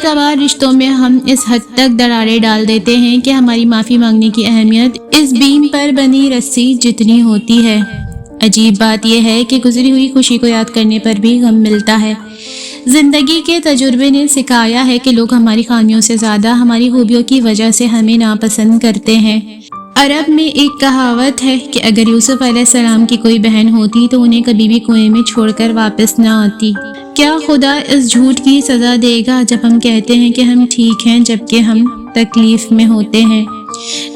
कभार रिश्तों में हम इस हद तक दरारें डाल देते हैं कि हमारी माफ़ी मांगने की अहमियत इस बीम पर बनी रस्सी जितनी होती है। अजीब बात यह है कि गुजरी हुई खुशी को याद करने पर भी गम मिलता है। जिंदगी के तजुर्बे ने सिखाया है कि लोग हमारी खामियों से ज़्यादा हमारी खूबियों की वजह से हमें नापसंद करते हैं। अरब में एक कहावत है कि अगर यूसुफ अलैहिस्सलाम की कोई बहन होती तो उन्हें कभी भी कुएं में छोड़कर वापस ना आती। क्या खुदा इस झूठ की सज़ा देगा जब हम कहते हैं कि हम ठीक हैं जबकि हम तकलीफ में होते हैं?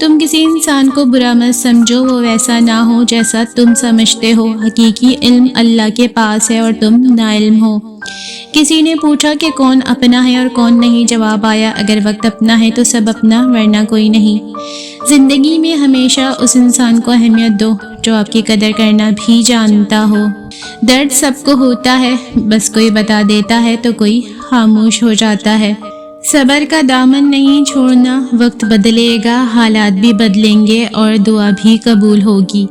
तुम किसी इंसान को बुरा मत समझो, वो वैसा ना हो जैसा तुम समझते हो। हकीकी इल्म अल्लाह के पास है और तुम नाइल्म हो। किसी ने पूछा कि कौन अपना है और कौन नहीं। जवाब आया, अगर वक्त अपना है तो सब अपना, वरना कोई नहीं। जिंदगी में हमेशा उस इंसान को अहमियत दो जो आपकी कदर करना भी जानता हो। दर्द सबको होता है, बस कोई बता देता है तो कोई खामोश हो जाता है। सब्र का दामन नहीं छोड़ना, वक्त बदलेगा, हालात भी बदलेंगे और दुआ भी कबूल होगी।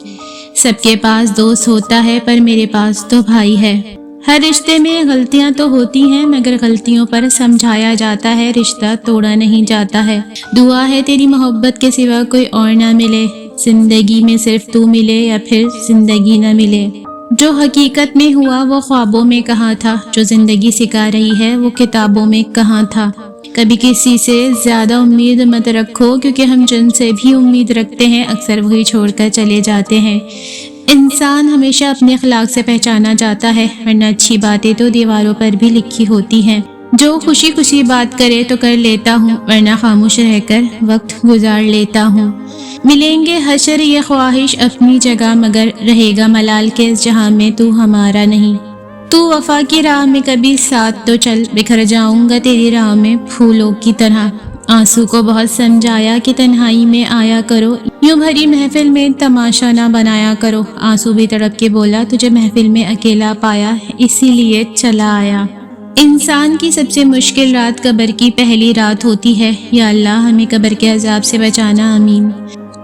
सबके पास दोस्त होता है पर मेरे पास तो भाई है। हर रिश्ते में गलतियां तो होती हैं, मगर गलतियों पर समझाया जाता है, रिश्ता तोड़ा नहीं जाता है। दुआ है तेरी मोहब्बत के सिवा कोई और ना मिले, जिंदगी में सिर्फ तू मिले या फिर जिंदगी ना मिले। जो हकीकत में हुआ वो ख्वाबों में कहाँ था, जो जिंदगी सिखा रही है वो किताबों में कहाँ था। कभी किसी से ज़्यादा उम्मीद मत रखो, क्योंकि हम जिनसे भी उम्मीद रखते हैं अक्सर वही छोड़कर चले जाते हैं। इंसान हमेशा अपने अखलाक से पहचाना जाता है, वरना अच्छी बातें तो दीवारों पर भी लिखी होती हैं। जो खुशी खुशी बात करे तो कर लेता हूँ, वरना खामोश रहकर वक्त गुजार लेता हूँ। मिलेंगे हशर ये ख्वाहिश अपनी जगह, मगर रहेगा मलाल के इस जहां में तू हमारा नहीं। तू वफा की राह में कभी साथ तो चल, बिखर जाऊंगा तेरी राह में फूलों की तरह। आंसू को बहुत समझाया कि तन्हाई में आया करो, यूं भरी महफिल में तमाशा ना बनाया करो। आंसू भी तड़प के बोला, तुझे महफिल में अकेला पाया इसीलिए चला आया। इंसान की सबसे मुश्किल रात कब्र की पहली रात होती है। या अल्लाह हमें कब्र के अजाब से बचाना, आमीन।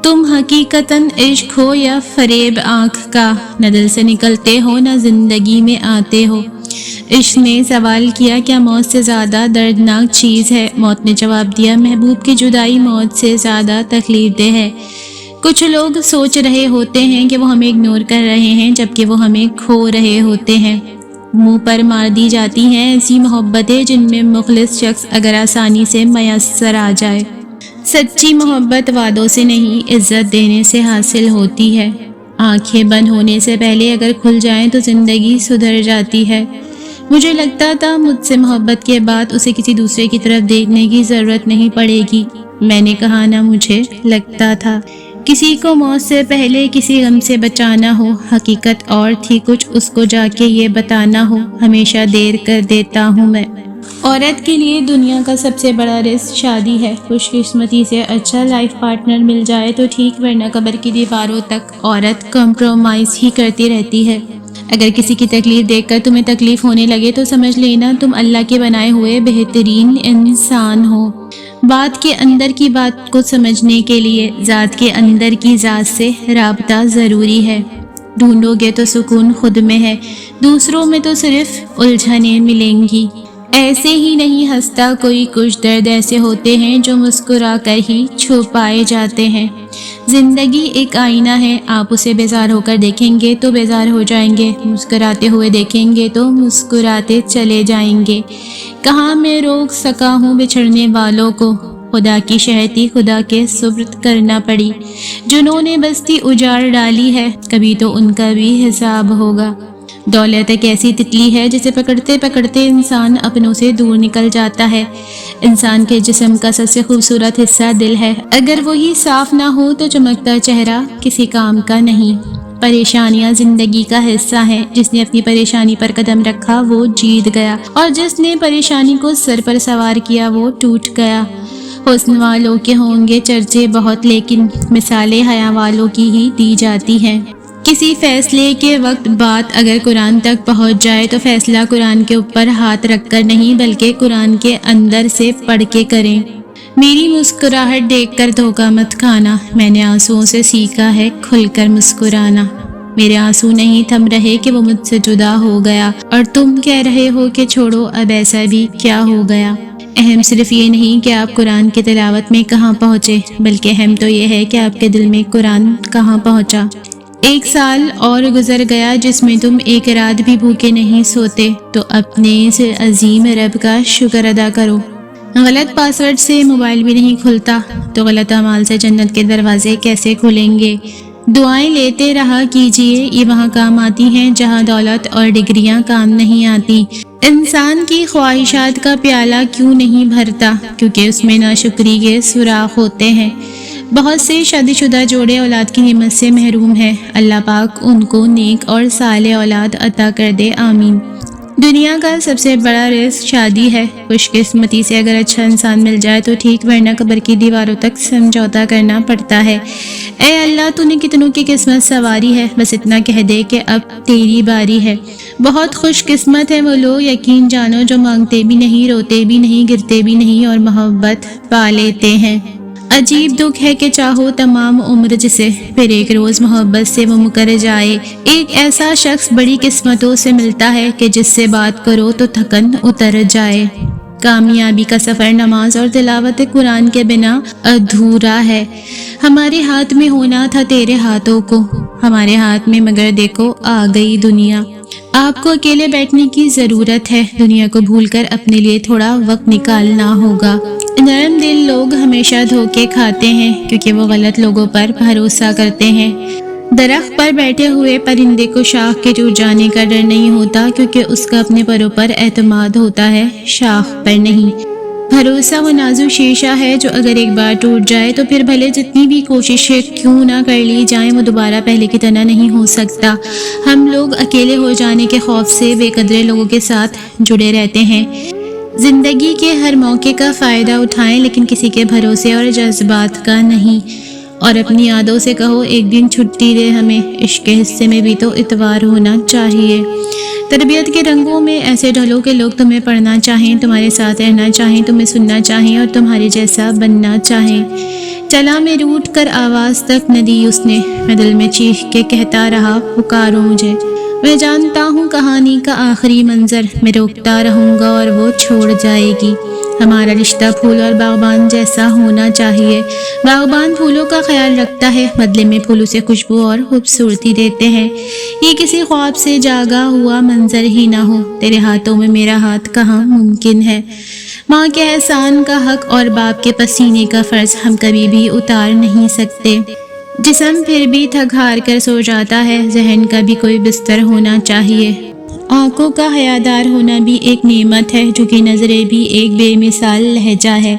तुम हकीकतन इश्क हो या फरेब आँख का, न दिल से निकलते हो न जिंदगी में आते हो। इश्क ने सवाल किया, क्या मौत से ज़्यादा दर्दनाक चीज़ है? मौत ने जवाब दिया, महबूब की जुदाई मौत से ज़्यादा तकलीफ दे है। कुछ लोग सोच रहे होते हैं कि वो हमें इग्नोर कर रहे हैं, जबकि वो हमें खो रहे होते हैं। मुंह पर मार दी जाती हैं ऐसी मोहब्बतें जिनमें मुखलिस शख्स अगर आसानी से मयस्सर आ जाए। सच्ची मोहब्बत वादों से नहीं, इज्जत देने से हासिल होती है। आंखें बंद होने से पहले अगर खुल जाएं तो ज़िंदगी सुधर जाती है। मुझे लगता था मुझसे मोहब्बत के बाद उसे किसी दूसरे की तरफ देखने की ज़रूरत नहीं पड़ेगी। मैंने कहा ना, मुझे लगता था किसी को मौत से पहले किसी गम से बचाना हो। हकीकत और थी कुछ, उसको जाके ये बताना हो। हमेशा देर कर देता हूँ मैं। औरत के लिए दुनिया का सबसे बड़ा रिस्क शादी है। खुशकिस्मती से अच्छा लाइफ पार्टनर मिल जाए तो ठीक, वरना कब्र की दीवारों तक औरत कॉम्प्रोमाइज़ ही करती रहती है। अगर किसी की तकलीफ देखकर तुम्हें तकलीफ होने लगे तो समझ लेना तुम अल्लाह के बनाए हुए बेहतरीन इंसान हो। बात के अंदर की बात को समझने के लिए ज़ात के अंदर की ज़ात से राबता ज़रूरी है। ढूंढोगे तो सुकून खुद में है, दूसरों में तो सिर्फ उलझनें मिलेंगी। ऐसे ही नहीं हंसता कोई, कुछ दर्द ऐसे होते हैं जो मुस्कुरा कर ही छुपाए जाते हैं। जिंदगी एक आईना है, आप उसे बेजार होकर देखेंगे तो बेजार हो जाएंगे, मुस्कुराते हुए देखेंगे तो मुस्कुराते चले जाएंगे। कहाँ मैं रोक सका हूँ बिछड़ने वालों को, खुदा की शहती खुदा के सुब्रत करना पड़ी। जिन्होंने बस्ती उजाड़ डाली है, कभी तो उनका भी हिसाब होगा। दौलत एक ऐसी तितली है जिसे पकड़ते पकड़ते इंसान अपनों से दूर निकल जाता है। इंसान के जिस्म का सबसे खूबसूरत हिस्सा दिल है, अगर वही साफ ना हो तो चमकता चेहरा किसी काम का नहीं। परेशानियां जिंदगी का हिस्सा है, जिसने अपनी परेशानी पर कदम रखा वो जीत गया, और जिसने परेशानी को सर पर सवार किया वो टूट गया। हुस्न वालों के होंगे चर्चे बहुत, लेकिन मिसालें हया वालों की ही दी जाती हैं। किसी फैसले के वक्त बात अगर कुरान तक पहुंच जाए तो फैसला कुरान के ऊपर हाथ रखकर नहीं, बल्कि कुरान के अंदर से पढ़ के करें। मेरी मुस्कुराहट देखकर धोखा मत खाना, मैंने आंसुओं से सीखा है खुलकर मुस्कुराना। मेरे आंसू नहीं थम रहे कि वो मुझसे जुदा हो गया, और तुम कह रहे हो कि छोड़ो अब ऐसा भी क्या हो गया। اہم صرف یہ نہیں کہ آپ قرآن کی تلاوت میں کہاں پہنچے، بلکہ اہم تو یہ ہے کہ آپ کے دل میں قرآن کہاں پہنچا۔ 1 سال اور گزر گیا جس میں تم ایک رات بھی بھوکے نہیں سوتے، تو اپنے اس عظیم رب کا شکر ادا کرو۔ غلط پاسورڈ سے موبائل بھی نہیں کھلتا، تو غلط اعمال سے جنت کے دروازے کیسے کھلیں گے؟ دعائیں لیتے رہا کیجئے، یہ وہاں کام آتی ہیں جہاں دولت اور ڈگریاں کام نہیں آتی۔ انسان کی خواہشات کا پیالہ کیوں نہیں بھرتا؟ کیونکہ اس میں ناشکری کے سوراخ ہوتے ہیں۔ بہت سے شادی شدہ جوڑے اولاد کی نعمت سے محروم ہیں، اللہ پاک ان کو نیک اور صالح اولاد عطا کر دے، آمین۔ دنیا کا سب سے بڑا رزق شادی ہے۔ خوش قسمتی سے اگر اچھا انسان مل جائے تو ٹھیک، ورنہ قبر کی دیواروں تک سمجھوتا کرنا پڑتا ہے۔ اے اللہ، تو نے کتنوں کی قسمت سنواری ہے، بس اتنا کہہ دے کہ اب تیری باری ہے۔ بہت خوش قسمت ہے وہ لوگ، یقین جانو، جو مانگتے بھی نہیں، روتے بھی نہیں، گرتے بھی نہیں اور محبت پا لیتے ہیں۔ عجیب دکھ ہے کہ چاہو تمام عمر جسے، پھر ایک روز محبت سے وہ مکر جائے۔ ایک ایسا شخص بڑی قسمتوں سے ملتا ہے کہ جس سے بات کرو تو تھکن اتر جائے۔ کامیابی کا سفر نماز اور تلاوت قرآن کے بنا ادھورا ہے۔ ہمارے ہاتھ میں ہونا تھا تیرے ہاتھوں کو، ہمارے ہاتھ میں مگر دیکھو آ گئی دنیا۔ آپ کو اکیلے بیٹھنے کی ضرورت ہے، دنیا کو بھول کر اپنے لیے تھوڑا وقت نکالنا ہوگا۔ نرم دل لوگ ہمیشہ دھوکے کھاتے ہیں کیونکہ وہ غلط لوگوں پر بھروسہ کرتے ہیں۔ درخت پر بیٹھے ہوئے پرندے کو شاخ کے ٹوٹ جانے کا ڈر نہیں ہوتا کیونکہ اس کا اپنے پروں پر اعتماد ہوتا ہے، شاخ پر نہیں۔ بھروسہ وہ نازک شیشہ ہے جو اگر ایک بار ٹوٹ جائے تو پھر بھلے جتنی بھی کوششیں کیوں نہ کر لی جائیں وہ دوبارہ پہلے کی طرح نہیں ہو سکتا۔ ہم لوگ اکیلے ہو جانے کے خوف سے بے قدرے لوگوں کے ساتھ جڑے رہتے ہیں۔ زندگی کے ہر موقع کا فائدہ اٹھائیں، لیکن کسی کے بھروسے اور جذبات کا نہیں۔ اور اپنی یادوں سے کہو ایک دن چھٹی دے ہمیں، عشق کے حصے میں بھی تو اتوار ہونا چاہیے۔ تربیت کے رنگوں میں ایسے ڈھلو کہ لوگ تمہیں پڑھنا چاہیں، تمہارے ساتھ رہنا چاہیں، تمہیں سننا چاہیں اور تمہارے جیسا بننا چاہیں۔ چلا میں روٹ کر آواز تک نہ دی اس نے، میں دل میں چیخ کے کہتا رہا پکارو مجھے۔ میں جانتا ہوں کہانی کا آخری منظر، میں روکتا رہوں گا اور وہ چھوڑ جائے گی۔ ہمارا رشتہ پھول اور باغبان جیسا ہونا چاہیے۔ باغبان پھولوں کا خیال رکھتا ہے، بدلے میں پھول اسے خوشبو اور خوبصورتی دیتے ہیں۔ یہ کسی خواب سے جاگا ہوا منظر ہی نہ ہو، تیرے ہاتھوں میں میرا ہاتھ کہاں ممکن ہے۔ ماں کے احسان کا حق اور باپ کے پسینے کا فرض ہم کبھی بھی اتار نہیں سکتے۔ جسم پھر بھی تھک ہار کر سو جاتا ہے، ذہن کا بھی کوئی بستر ہونا چاہیے۔ آنکھوں کا حیادار ہونا بھی ایک نعمت ہے، جو کہ نظریں بھی ایک بے مثال لہجہ ہے۔